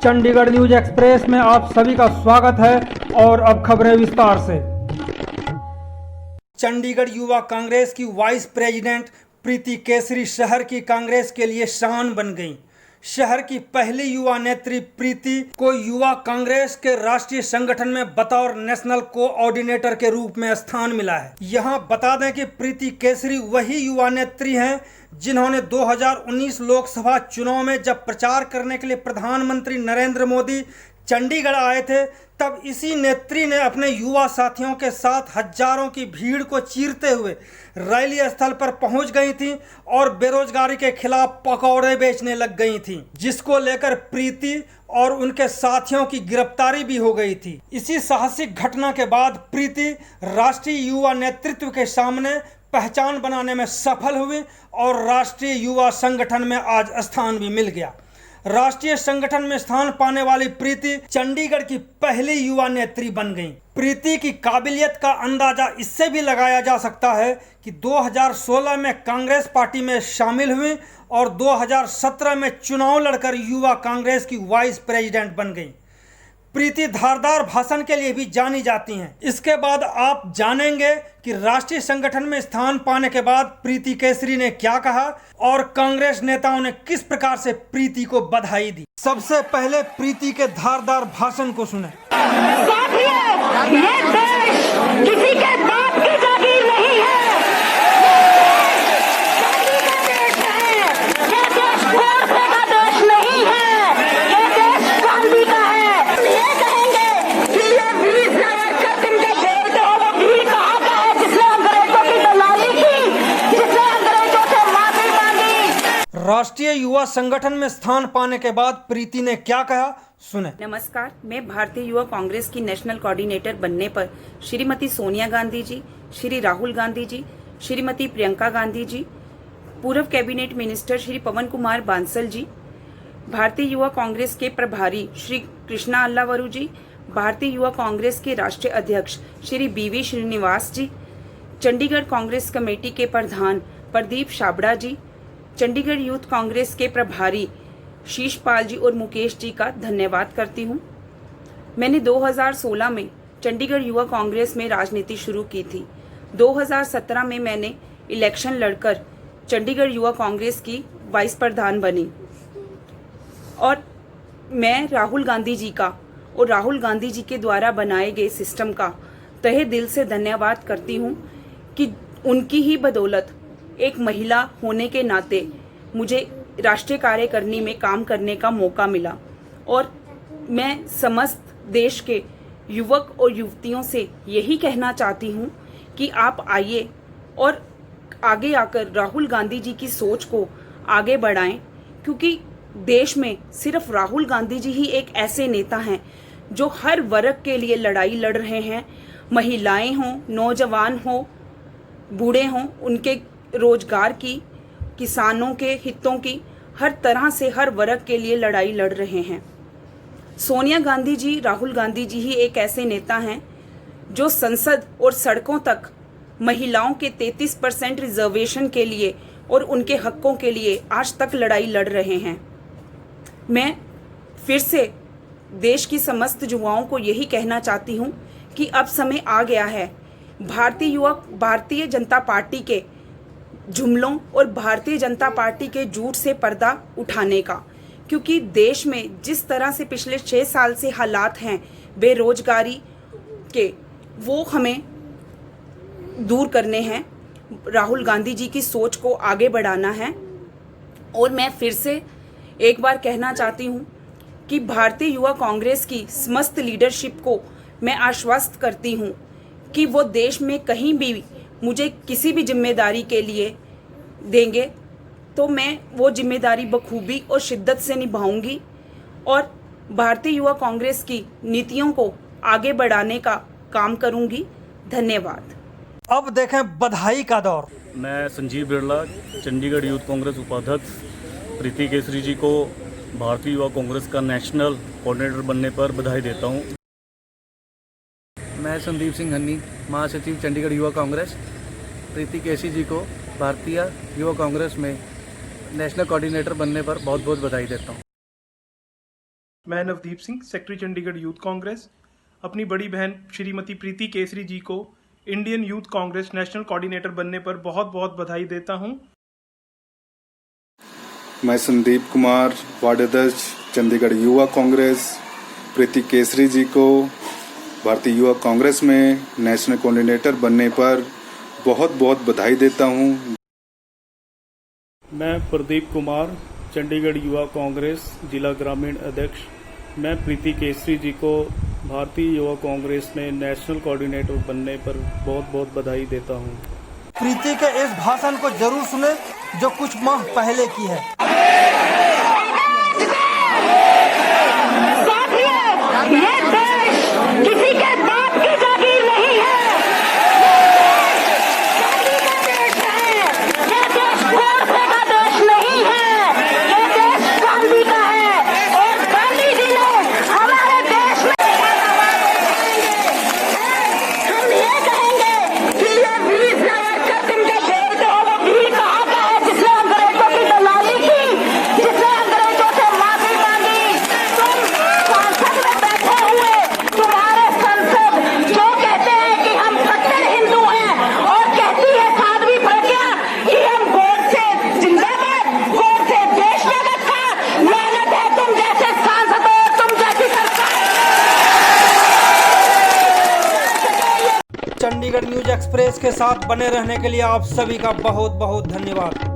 Chandigarh news express में आप सभी का स्वागत है और अब खबरें विस्तार से। चंडीगढ़ युवा कांग्रेस की वाइस प्रेसिडेंट प्रीति केसरी शहर की कांग्रेस के लिए शान बन गईं। शहर की पहली युवा नेत्री प्रीति को युवा कांग्रेस के राष्ट्रीय संगठन में बतौर नेशनल कोऑर्डिनेटर के रूप में स्थान मिला है। यहां बता दें कि प्रीति केसरी वही युवा नेत्री हैं जिन्होंने 2019 लोकसभा चुनाव में जब प्रचार करने के लिए प्रधानमंत्री नरेंद्र मोदी चंडीगढ़ आए थे, तब इसी नेत्री ने अपने युवा साथियों के साथ हजारों की भीड़ को चीरते हुए रैली स्थल पर पहुंच गई थी और बेरोजगारी के खिलाफ पकौड़े बेचने लग गई थी, जिसको लेकर प्रीति और उनके साथियों की गिरफ्तारी भी हो गई थी। इसी साहसिक घटना के बाद प्रीति राष्ट्रीय युवा नेतृत्व के सामने पहचान बनाने में सफल हुई और राष्ट्रीय युवा संगठन में आज स्थान भी मिल गया। राष्ट्रीय संगठन में स्थान पाने वाली प्रीति चंडीगढ़ की पहली युवा नेत्री बन गई। प्रीति की काबिलियत का अंदाजा इससे भी लगाया जा सकता है कि 2016 में कांग्रेस पार्टी में शामिल हुई और 2017 में चुनाव लड़कर युवा कांग्रेस की वाइस प्रेसिडेंट बन गई। प्रीति धारदार भाषण के लिए भी जानी जाती हैं। इसके बाद आप जानेंगे कि राष्ट्रीय संगठन में स्थान पाने के बाद प्रीति केसरी ने क्या कहा और कांग्रेस नेताओं ने किस प्रकार से प्रीति को बधाई दी। सबसे पहले प्रीति के धारदार भाषण को सुने। ये देश किसी के बाप की जागीर नहीं है। ये देश गोरखे का देश नहीं है। ये देश गांधी का है। ये कहेंगे कि ये वीर सावरकर जिनके बेटे हो, वो वीर कहाँ का है जिसने अंग्रेजों की दलाली की, जिसने अंग्रेजों से माफी मांगी। राष्ट्रीय युवा संगठन में स्थान पाने के बाद प्रीति ने क्या कहा, सुने। नमस्कार, मैं भारतीय युवा कांग्रेस की नेशनल कोऑर्डिनेटर बनने पर श्रीमती सोनिया गांधी जी, श्री राहुल गांधी जी, श्रीमती प्रियंका गांधी जी, पूर्व कैबिनेट मिनिस्टर श्री पवन कुमार बांसल जी, भारतीय युवा कांग्रेस के प्रभारी श्री कृष्णा अल्लावरू जी, भारतीय युवा कांग्रेस के राष्ट्रीय अध्यक्ष श्री BV श्रीनिवास जी, चंडीगढ़ कांग्रेस कमेटी के प्रधान प्रदीप छाबड़ा जी, चंडीगढ़ यूथ कांग्रेस के प्रभारी शीशपाल जी और मुकेश जी का धन्यवाद करती हूँ। मैंने 2016 में चंडीगढ़ युवा कांग्रेस में राजनीति शुरू की थी। 2017 में मैंने इलेक्शन लड़कर चंडीगढ़ युवा कांग्रेस की वाइस प्रधान बनी और मैं राहुल गांधी जी का और राहुल गांधी जी के द्वारा बनाए गए सिस्टम का तहे दिल से धन्यवाद करती हूँ कि उनकी ही बदौलत एक महिला होने के नाते मुझे राष्ट्रीय कार्यकारिणी में काम करने का मौका मिला और मैं समस्त देश के युवक और युवतियों से यही कहना चाहती हूँ कि आप आइए और आगे आकर राहुल गांधी जी की सोच को आगे बढ़ाएं, क्योंकि देश में सिर्फ राहुल गांधी जी ही एक ऐसे नेता हैं जो हर वर्ग के लिए लड़ाई लड़ रहे हैं। महिलाएं हों, नौजवान हों, बूढ़े हों, उनके रोजगार की, किसानों के हितों की, हर तरह से हर वर्ग के लिए लड़ाई लड़ रहे हैं। सोनिया गांधी जी, राहुल गांधी जी ही एक ऐसे नेता हैं जो संसद और सड़कों तक महिलाओं के 33% रिजर्वेशन के लिए और उनके हकों के लिए आज तक लड़ाई लड़ रहे हैं। मैं फिर से देश की समस्त युवाओं को यही कहना चाहती हूँ कि अब समय आ गया है भारतीय जनता पार्टी के जुमलों और भारतीय जनता पार्टी के झूठ से पर्दा उठाने का, क्योंकि देश में जिस तरह से पिछले 6 साल से हालात हैं बेरोजगारी के, वो हमें दूर करने हैं। राहुल गांधी जी की सोच को आगे बढ़ाना है और मैं फिर से एक बार कहना चाहती हूँ कि भारतीय युवा कांग्रेस की समस्त लीडरशिप को मैं आश्वस्त करती हूँ कि वो देश में कहीं भी मुझे किसी भी जिम्मेदारी के लिए देंगे तो मैं वो जिम्मेदारी बखूबी और शिद्दत से निभाऊंगी और भारतीय युवा कांग्रेस की नीतियों को आगे बढ़ाने का काम करूंगी। धन्यवाद। अब देखें बधाई का दौर। मैं संजीव बिरला, चंडीगढ़ यूथ कांग्रेस उपाध्यक्ष प्रीति केसरी जी को भारतीय युवा कांग्रेस का नेशनल कोऑर्डिनेटर बनने पर बधाई देता हूं। मैं संदीप सिंह हन्नी, महासचिव चंडीगढ़ युवा कांग्रेस, प्रीति केसरी जी को भारतीय युवा कांग्रेस में नेशनल कोऑर्डिनेटर बनने पर बहुत बहुत बधाई देता हूँ। मैं नवदीप सिंह, सेक्रेटरी चंडीगढ़ यूथ कांग्रेस, अपनी बड़ी बहन श्रीमती प्रीति केसरी जी को Indian youth Congress national coordinator बनने पर बहुत बहुत बधाई देता हूं। मैं संदीप कुमार, वार्ड अध्यक्ष चंडीगढ़ युवा कांग्रेस, प्रीति केसरी जी को भारतीय युवा कांग्रेस में नेशनल कोऑर्डिनेटर बनने पर बहुत बहुत बधाई देता हूं। मैं प्रदीप कुमार, चंडीगढ़ युवा कांग्रेस जिला ग्रामीण अध्यक्ष, मैं प्रीति केसरी जी को भारतीय युवा कांग्रेस में नेशनल कोऑर्डिनेटर बनने पर बहुत बहुत बधाई देता हूं। प्रीति के इस भाषण को जरूर सुने जो कुछ माह पहले की है। ये देश किसी के बाप की जागीर नहीं है, ये देश गोरखे का देश नहीं है, ये देश गांधी का है। और गांधी जी ने हमारे देश में हम ये कहेंगे कि ये वीर सावरकर जिनके बेटे हो वो वीर कहाँ का है जिसने अंग्रेजों की दलाली की, जिसने अंग्रेजों से माफी मांगी। तुम संसद में बैठे हुए तुम्हारे संसद जो कहते हैं कि हम कट्टर हिंदू हैं और कहती है साध्वी प्रज्ञा कि हम गोडसे जिंदाबाद, गोडसे देश में रखा। मेहनत है तुम जैसे सांसदों और तुम जैसी सरकार। चंडीगढ़ न्यूज एक्सप्रेस के साथ बने रहने के लिए आप सभी का बहुत बहुत धन्यवाद।